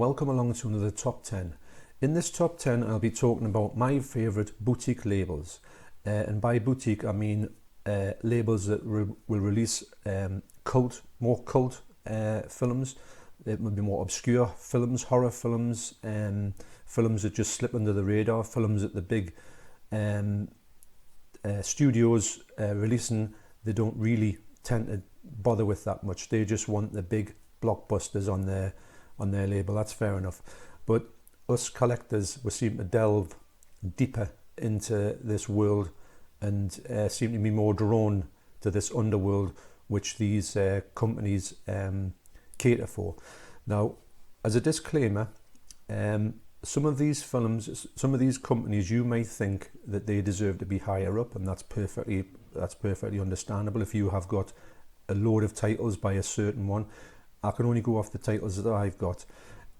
welcome along to another top 10. In this top 10 I'll be talking about my favourite boutique labels, and by boutique I mean labels that will release more cult films. It would be more obscure films, horror films, films that just slip under the radar, films that the big studios releasing, they don't really tend to bother with that much. They just want the big blockbusters on their label. That's fair enough, but us collectors, we seem to delve deeper into this world and seem to be more drawn to this underworld which these companies cater for. Now, as a disclaimer, some of these films, some of these companies, you may think that they deserve to be higher up, and that's perfectly understandable. If you have got a load of titles by a certain one, I can only go off the titles that I've got.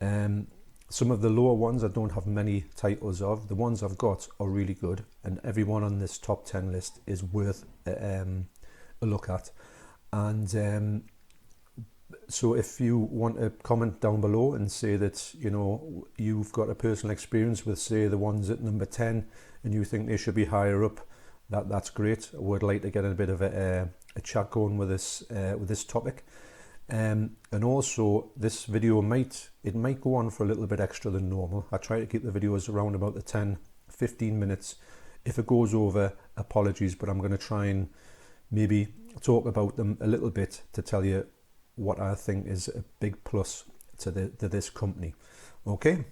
Some of the lower ones I don't have many titles of. The ones I've got are really good, and everyone on this top 10 list is worth a look at. And so if you want to comment down below and say that, you know, you've got a personal experience with, say, the ones at number 10 and you think they should be higher up, that's great. I would like to get a bit of a chat going with this topic. And also this video might go on for a little bit extra than normal. I try to keep the videos around about the 10-15 minutes. If it goes over, apologies, but I'm going to try and maybe talk about them a little bit to tell you what I think is a big plus to this company. Okay,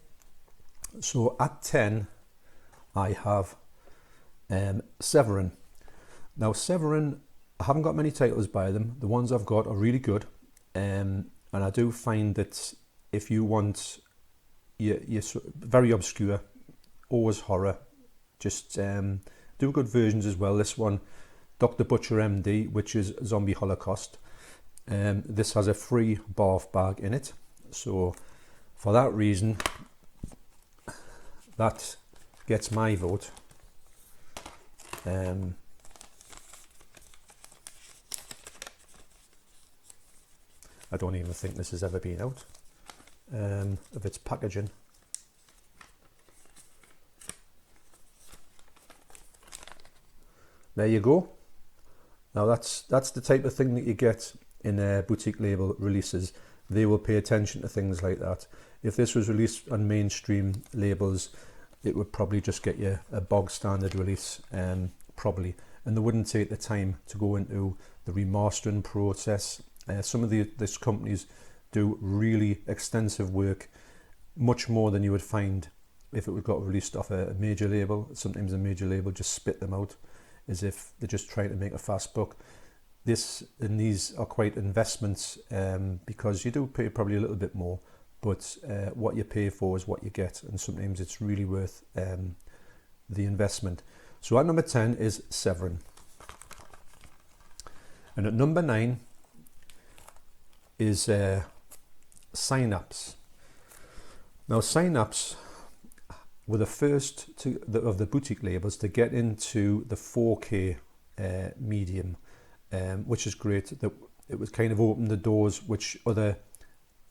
so at 10 I have Severn. Now Severn, I haven't got many titles by them. The ones I've got are really good, and I do find that if you want you're very obscure, always horror, just do good versions as well. This one, Dr. Butcher MD, which is Zombie Holocaust. This has a free barf bag in it, so for that reason that gets my vote. I don't even think this has ever been out of its packaging. There you go. Now that's the type of thing that you get in boutique label releases. They will pay attention to things like that. If this was released on mainstream labels, it would probably just get you a bog standard release, probably, and they wouldn't take the time to go into the remastering process. Some of these companies do really extensive work, much more than you would find if it got released off a major label. Sometimes a major label just spit them out as if they're just trying to make a fast buck. These are quite investments, because you do pay probably a little bit more, but what you pay for is what you get, and sometimes it's really worth the investment. So at number 10 is Severn, and at number 9 is Synapse. Now Synapse were the first of the boutique labels to get into the 4K medium, which is great. That it was kind of opened the doors which other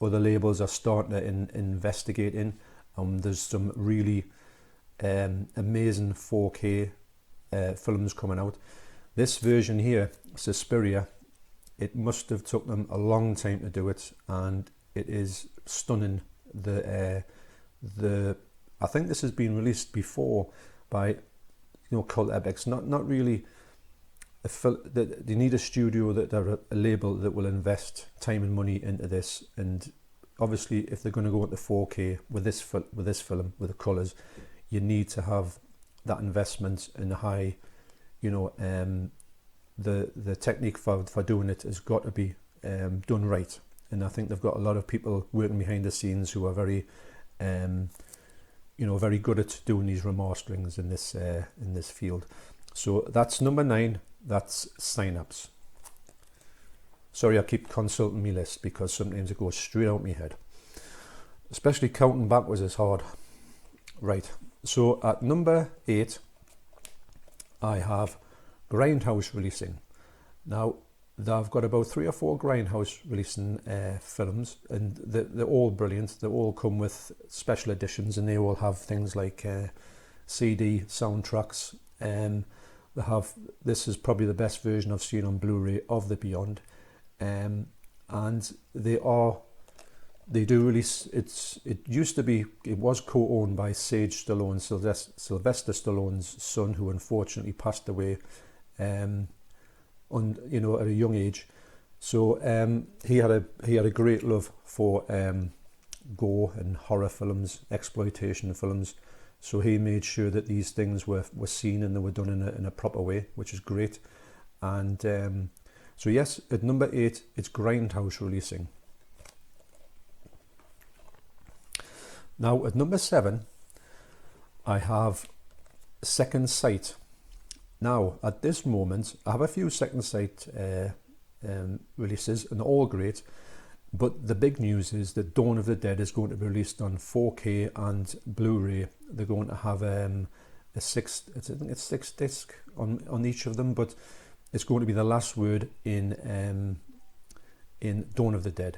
labels are starting to investigate in. There's some really amazing 4K films coming out. This version here, Suspiria, it must have took them a long time to do it, and it is stunning. I think this has been released before by, cult epics. Not really. They need a studio a label that will invest time and money into this, and obviously if they're going to go into 4K with this film with the colours, you need to have that investment in the high, the technique for doing it has got to be done right, and I think they've got a lot of people working behind the scenes who are very very good at doing these remasterings in this field. So that's number 9. That's Synapse. Sorry, I keep consulting my list because sometimes it goes straight out my head, especially counting backwards is hard. Right, so at number 8 I have Grindhouse releasing. Now They've got about 3 or 4 Grindhouse releasing films, and they're all brilliant. They all come with special editions, and they all have things like CD soundtracks. They have, this is probably the best version I've seen on Blu-ray of The Beyond, and they do release. It used to be, it was co-owned by Sage Stallone, Sylvester Stallone's son, who unfortunately passed away at a young age. So he had a great love for gore and horror films, exploitation films. So he made sure that these things were seen and they were done in a proper way, which is great. And so yes, at number 8, it's Grindhouse releasing. Now at number 7, I have Second Sight. Now at this moment, I have a few Second Sight releases, and they're all great. But the big news is that Dawn of the Dead is going to be released on 4K and Blu-ray. They're going to have a 6 disc on each of them, but it's going to be the last word in Dawn of the Dead.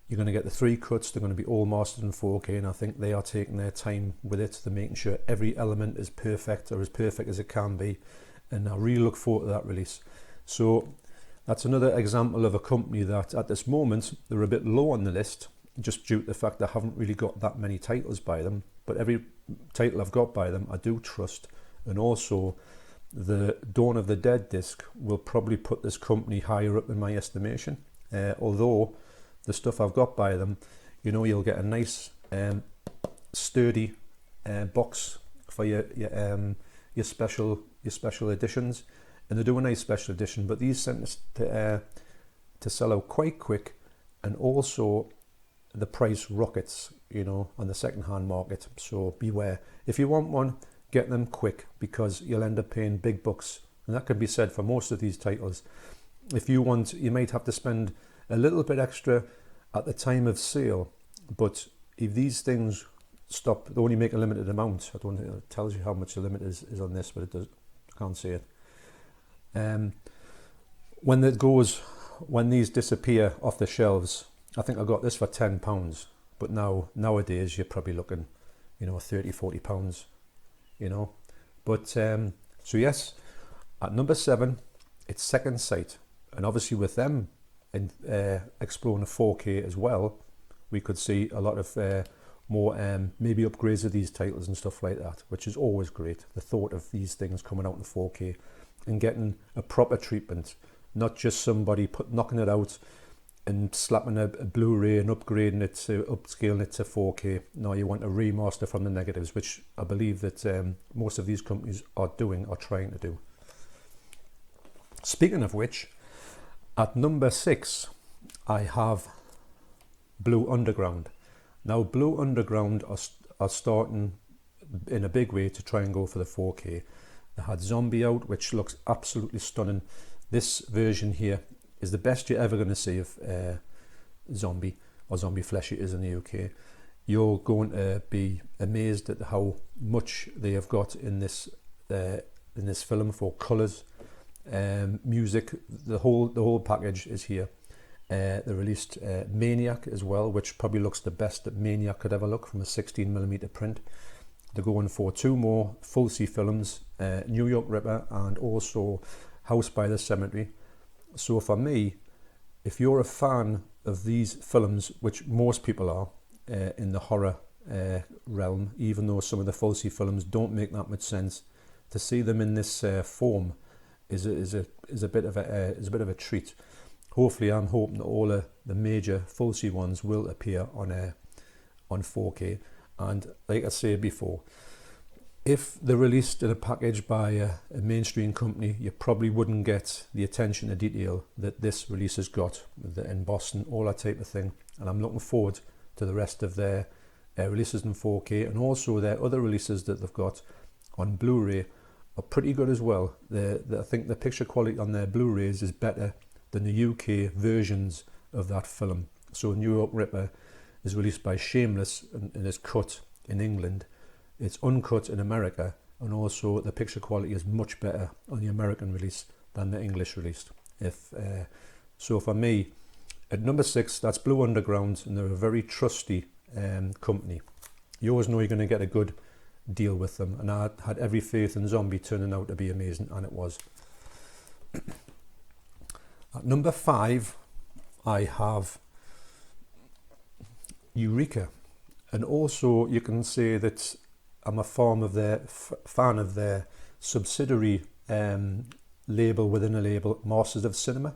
You're going to get the 3 cuts. They're going to be all mastered in 4K, and I think they are taking their time with it. They're making sure every element is perfect, or as perfect as it can be, and I really look forward to that release. So that's another example of a company that at this moment they're a bit low on the list, just due to the fact I haven't really got that many titles by them, but every title I've got by them I do trust. And also the Dawn of the Dead disc will probably put this company higher up in my estimation, although the stuff I've got by them, you'll get a nice sturdy box for your special editions, and they do a nice special edition, but these tend to sell out quite quick, and also the price rockets on the second-hand market. So beware. If you want one, get them quick, because you'll end up paying big bucks, and that can be said for most of these titles. If you want, you might have to spend a little bit extra at the time of sale, but if these things stop, they only make a limited amount. I don't think it tells you how much the limit is on this, but it does. I can't see it. When these disappear off the shelves, I think I got this for £10, but nowadays you're probably looking, £30-40, But so yes, at number 7, it's Second Sight, and obviously with them and exploring the 4K as well, we could see a lot of more maybe upgrades of these titles and stuff like that, which is always great. The thought of these things coming out in 4K and getting a proper treatment, not just somebody knocking it out and slapping a Blu-ray and upscaling it to 4K. No, you want a remaster from the negatives, which I believe that most of these companies are trying to do. Speaking of which, at number 6, I have Blue Underground. Now, Blue Underground are starting in a big way to try and go for the 4K. They had Zombie out, which looks absolutely stunning. This version here is the best you're ever going to see of Zombie, or Zombie Flesh Eaters in the UK. You're going to be amazed at how much they have got in this film for colours, music. The whole package is here. They released Maniac as well, which probably looks the best that Maniac could ever look from a 16mm print. They're going for 2 more full C films, New York Ripper and also House by the Cemetery. So for me, if you're a fan of these films, which most people are in the horror realm, even though some of the full C films don't make that much sense, to see them in this form is a bit of a treat. Hopefully, I'm hoping that all of the major full C ones will appear on 4K. And like I said before, if they're released in a package by a mainstream company, you probably wouldn't get the attention to detail that this release has got, the embossing, all that type of thing. And I'm looking forward to the rest of their releases in 4K, and also their other releases that they've got on Blu-ray are pretty good as well. I think the picture quality on their Blu-rays is better than the UK versions of that film. So New York Ripper is released by Shameless and is cut in England. It's uncut in America, and also the picture quality is much better on the American release than the English release. If So for me, at number 6, that's Blue Underground, and they're a very trusty company. You always know you're going to get a good deal with them, and I had every faith in Zombie turning out to be amazing, and it was. At number 5, I have Eureka, and also you can say that I'm a fan of their subsidiary label within a label, Masters of Cinema.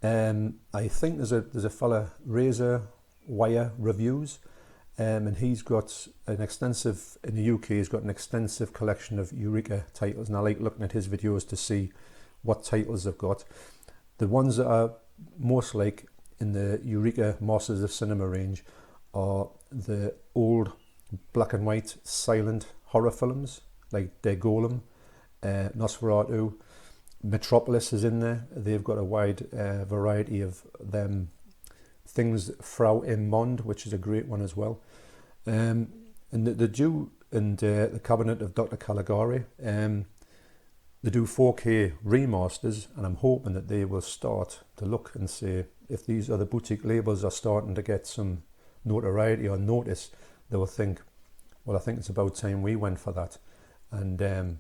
I think there's a fella, Razor Wire Reviews, and he's got an extensive, in the UK, he's got an extensive collection of Eureka titles, and I like looking at his videos to see what titles they've got. The ones that are most like in the Eureka Masters of Cinema range are the old black and white silent horror films, like Der Golem, Nosferatu, Metropolis is in there. They've got a wide variety of them things. Frau im Mond, which is a great one as well. And the Jew and the Cabinet of Dr. Caligari, they do 4K remasters, and I'm hoping that they will start to look and say, if these other boutique labels are starting to get some notoriety or notice, they will think, well, I think it's about time we went for that. And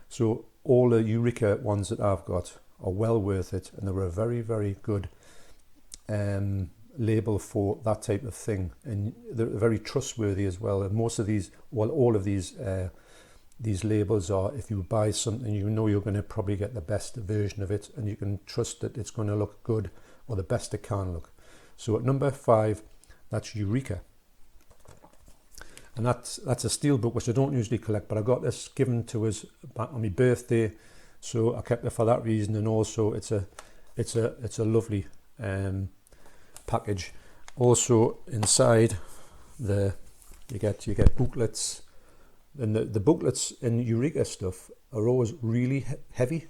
so all the Eureka ones that I've got are well worth it, and they were a very, very good label for that type of thing, and they're very trustworthy as well. And most of these, well, all of these labels are, if you buy something, you know you're going to probably get the best version of it, and you can trust that it's going to look good, or the best it can look. So at number 5, that's Eureka, and that's a steelbook which I don't usually collect, but I got this given to us on my birthday, so I kept it for that reason. And also it's a lovely package. Also inside you get booklets, and the booklets in Eureka stuff are always really heavy,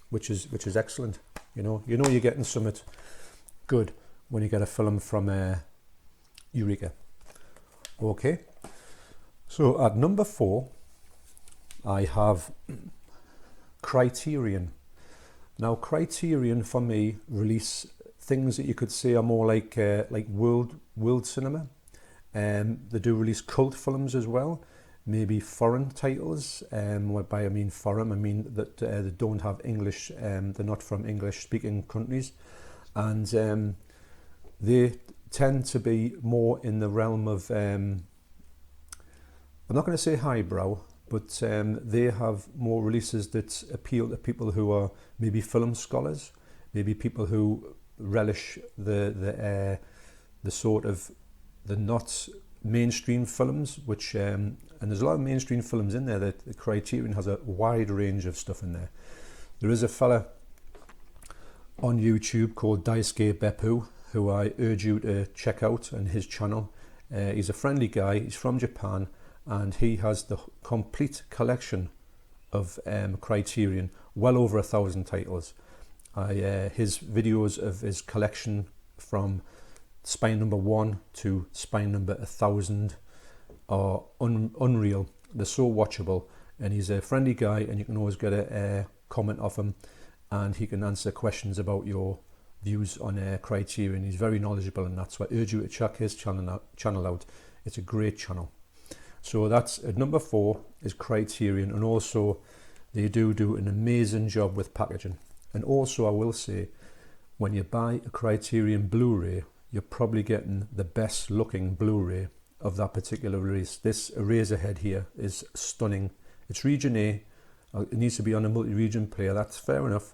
which is excellent. You know you're getting something good when you get a film from Eureka. Okay, so at number 4, I have Criterion. Now Criterion for me release things that you could say are more like world cinema. They do release cult films as well, maybe foreign titles. By I mean foreign, I mean that they don't have English, they're not from English speaking countries, and they tend to be more in the realm of, I'm not going to say highbrow, but they have more releases that appeal to people who are maybe film scholars, maybe people who relish the sort of the not mainstream films, which and there's a lot of mainstream films in there. That the Criterion has a wide range of stuff in there. There is a fella on YouTube called Daisuke Beppu, who I urge you to check out on his channel. He's a friendly guy, he's from Japan, and he has the complete collection of Criterion, well over 1,000 titles. His videos of his collection from spine number 1 to spine number 1,000 are unreal. They're so watchable, and he's a friendly guy, and you can always get a comment off him, and he can answer questions about your views on Criterion. He's very knowledgeable, and that's why I urge you to check his channel out. It's a great channel. So that's at number 4 is Criterion, and also they do an amazing job with packaging. And also I will say, when you buy a Criterion Blu Ray, you're probably getting the best looking Blu Ray of that particular release. This Eraserhead here is stunning. It's region A. It needs to be on a multi-region player. That's fair enough.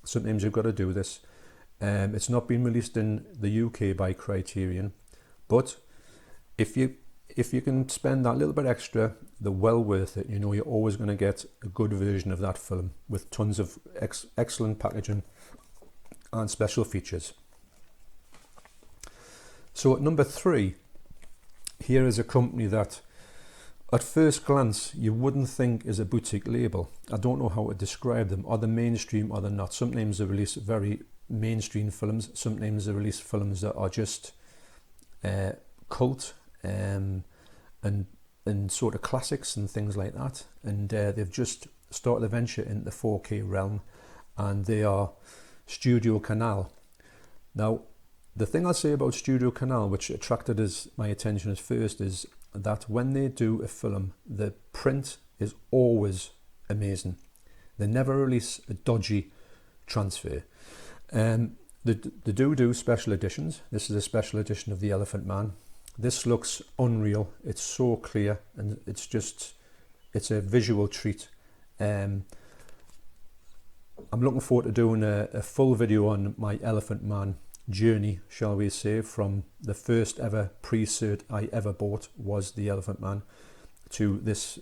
Sometimes you've got to do this. It's not been released in the UK by Criterion, but if you can spend that little bit extra, they're well worth it. You know you're always going to get a good version of that film with tons of excellent packaging and special features. So at number 3, here is a company that at first glance you wouldn't think is a boutique label. I don't know how to describe them. Are they mainstream or they're not? Sometimes they release very mainstream films, sometimes they release films that are just cult and sort of classics and things like that, and they've just started a venture into the 4K realm, and they are Studio Canal. Now, the thing I'll say about Studio Canal, which attracted my attention at first, is that when they do a film, the print is always amazing. They never release a dodgy transfer. They do special editions. This is a special edition of The Elephant Man. This looks unreal. It's so clear, and it's a visual treat. I'm looking forward to doing a full video on my Elephant Man journey, shall we say, from the first ever pre-cert I ever bought was The Elephant Man to this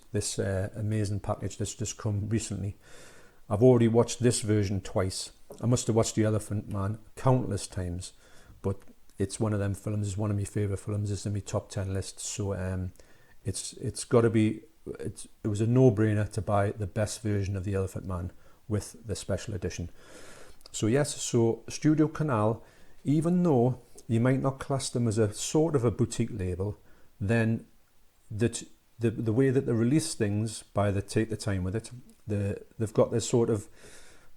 amazing package that's just come recently. I've already watched this version twice. I must have watched The Elephant Man countless times, but it's one of them films. It's one of my favourite films. It's in my top 10 list. So it's got to be. It was a no-brainer to buy the best version of The Elephant Man with the special edition. So yes, so Studio Canal, even though you might not class them as a sort of a boutique label, then the way that they release things, by the take the time with it, they've got this sort of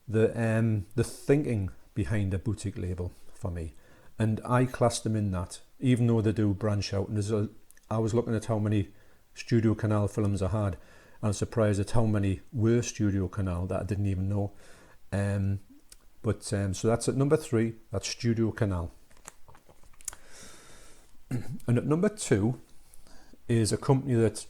the thinking behind a boutique label for me, and I class them in that, even though they do branch out. And I was looking at how many Studio Canal films I had, and I'm surprised at how many were Studio Canal that I didn't even know. So that's at number 3, that's Studio Canal. And at number 2 is a company that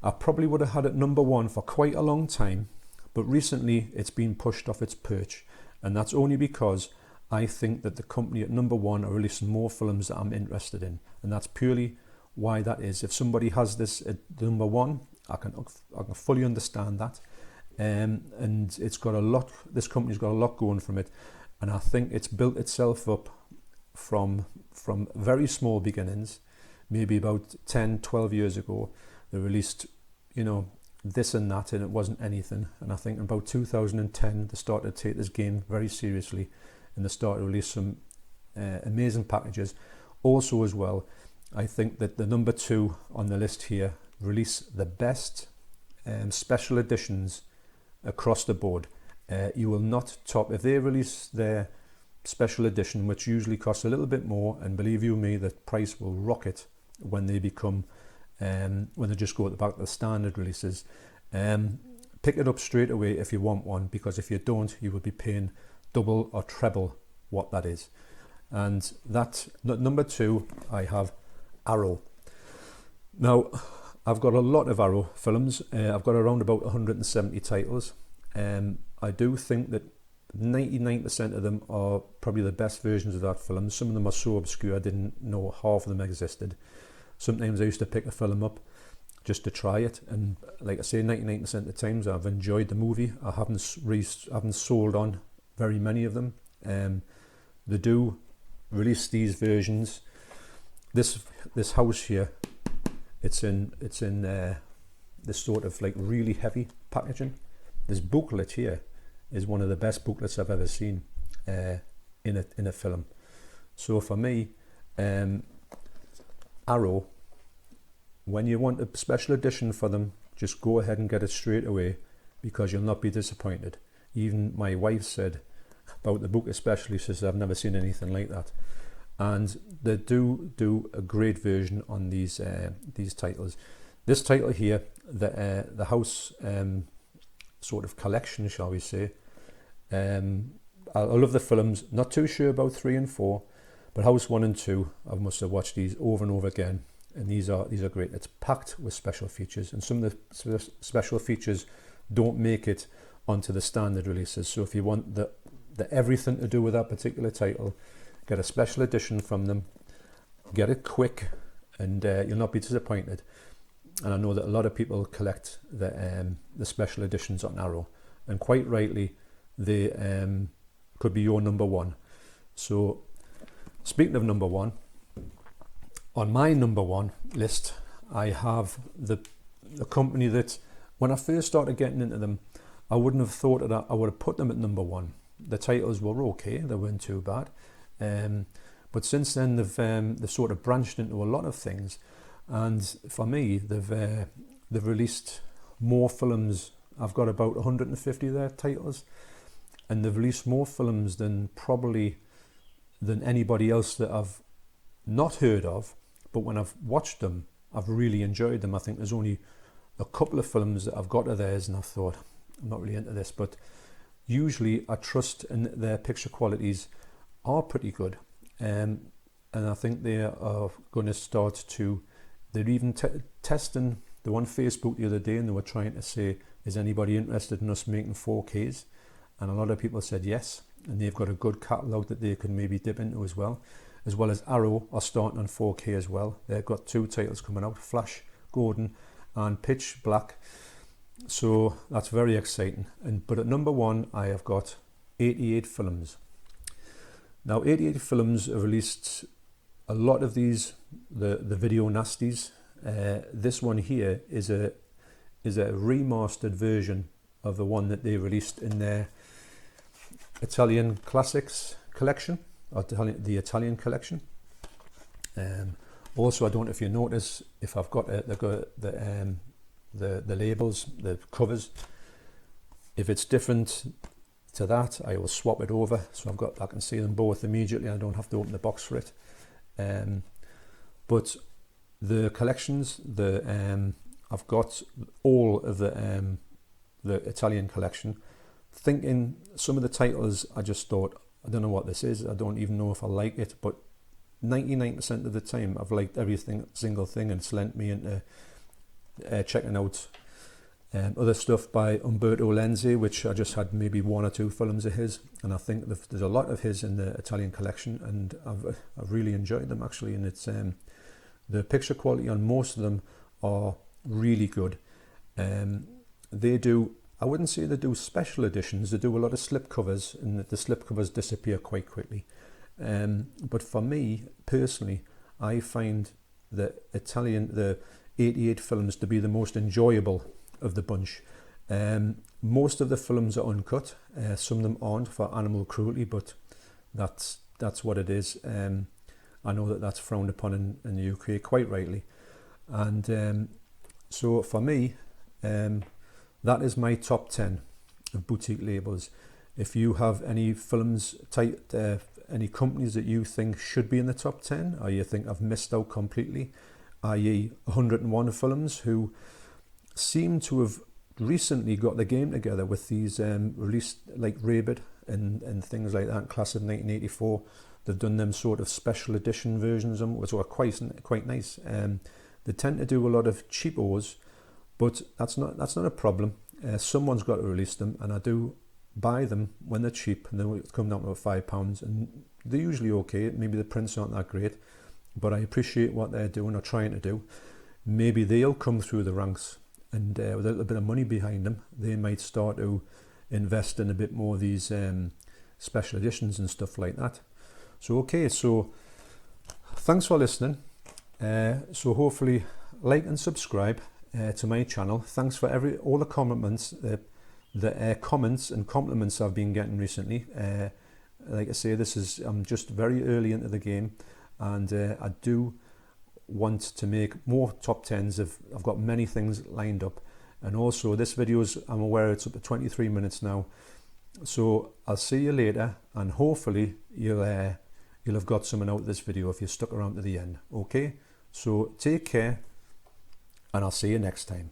I probably would have had at number 1 for quite a long time, but recently it's been pushed off its perch, and that's only because I think that the company at number 1 are releasing more films that I'm interested in, and that's purely why that is. If somebody has this at number 1, I can fully understand that. And it's got a lot. This company's got a lot going from it, and I think it's built itself up from very small beginnings. Maybe about 10-12 years ago, they released, this and that, and it wasn't anything. And I think in about 2010, they started to take this game very seriously, and they started to release some amazing packages. Also, as well, I think that the number 2 on the list here release the best special editions across the board. You will not top, if they release their special edition, which usually costs a little bit more, and believe you me, the price will rocket when they become when they just go at the back of the standard releases. Pick it up straight away if you want one, because if you don't, you will be paying double or treble what that is. And that number 2, I have Arrow. Now, I've got a lot of Arrow films. I've got around about 170 titles. I do think that 99% of them are probably the best versions of that film. Some of them are so obscure I didn't know half of them existed. Sometimes I used to pick a film up just to try it, and like I say, 99% of the times I've enjoyed the movie. I haven't sold on very many of them. They do release these versions. This house here, it's in this sort of like really heavy packaging. This booklet here is one of the best booklets I've ever seen in a film. So for me, Arrow, when you want a special edition for them, just go ahead and get it straight away, because you'll not be disappointed. Even my wife said about the book especially, she says, I've never seen anything like that. And they do a great version on these titles. This title here, the House sort of collection, shall we say. I love the films. Not too sure about 3 and 4, but House 1 and 2, I must have watched these over and over again, and these are great. It's packed with special features, and some of the special features don't make it onto the standard releases. So if you want the everything to do with that particular title, get a special edition from them, get it quick, and you'll not be disappointed. And I know that a lot of people collect the special editions on Arrow, and quite rightly, they could be your number 1. So speaking of number 1, on my number 1 list, I have the company that when I first started getting into them, I wouldn't have thought that I would have put them at number 1. The titles were okay, they weren't too bad. But since then, they've sort of branched into a lot of things, and for me, they've released more films. I've got about 150 of their titles, and they've released more films than probably than anybody else that I've not heard of, but when I've watched them, I've really enjoyed them. I think there's only a couple of films that I've got of theirs and I've thought, I'm not really into this, but usually I trust in their picture qualities are pretty good. And I think they are going to start to, they're even testing, they were on Facebook the other day and they were trying to say, is anybody interested in us making 4Ks? And a lot of people said yes, and they've got a good catalogue that they can maybe dip into as well as Arrow are starting on 4K as well. They've got 2 titles coming out, Flash Gordon and Pitch Black. So that's very exciting. But at number 1, I have got 88 Films. Now 88 Films have released a lot of these, the video nasties. This one here is a remastered version of the one that they released in their Italian Classics collection, or the Italian collection. Also, I don't know if you notice, if I've got the labels, the covers, if it's different to that, I will swap it over, so I can see them both immediately. I don't have to open the box for it. But the collections, I've got all of the Italian collection. Thinking some of the titles, I just thought, I don't know what this is. I don't even know if I like it, but 99% of the time, I've liked every single thing, and it's lent me into checking out other stuff by Umberto Lenzi, which I just had maybe 1 or 2 films of his, and I think there's a lot of his in the Italian collection, and I've really enjoyed them actually. And it's the picture quality on most of them are really good. They do, I wouldn't say they do special editions, they do a lot of slipcovers, and the slipcovers disappear quite quickly. But for me personally, I find the 88 films to be the most enjoyable of the bunch. Most of the films are uncut, some of them aren't for animal cruelty, but that's what it is. I know that that's frowned upon in the UK quite rightly, and so for me, that is my top 10 of boutique labels. If you have any films, any companies that you think should be in the top 10, or you think I've missed out completely, i.e. 101 Films, who seem to have recently got the game together with these released, like Rabid and things like that, Class of 1984. They've done them sort of special edition versions of them, which are quite nice. They tend to do a lot of cheapos, but that's not a problem. Someone's got to release them, and I do buy them when they're cheap, and they come down to about £5, and they're usually okay. Maybe the prints aren't that great, but I appreciate what they're doing or trying to do. Maybe they'll come through the ranks, and with a little bit of money behind them, they might start to invest in a bit more of these special editions and stuff like that. So okay, so thanks for listening. So hopefully like and subscribe to my channel. Thanks for all the compliments, the comments and compliments I've been getting recently. Like I say, I'm just very early into the game, and I do want to make more top 10s. I've got many things lined up, and also this video's, I'm aware it's up to 23 minutes now, so I'll see you later, and hopefully you'll have got something out of this video if you stuck around to the end. Okay, so take care, and I'll see you next time.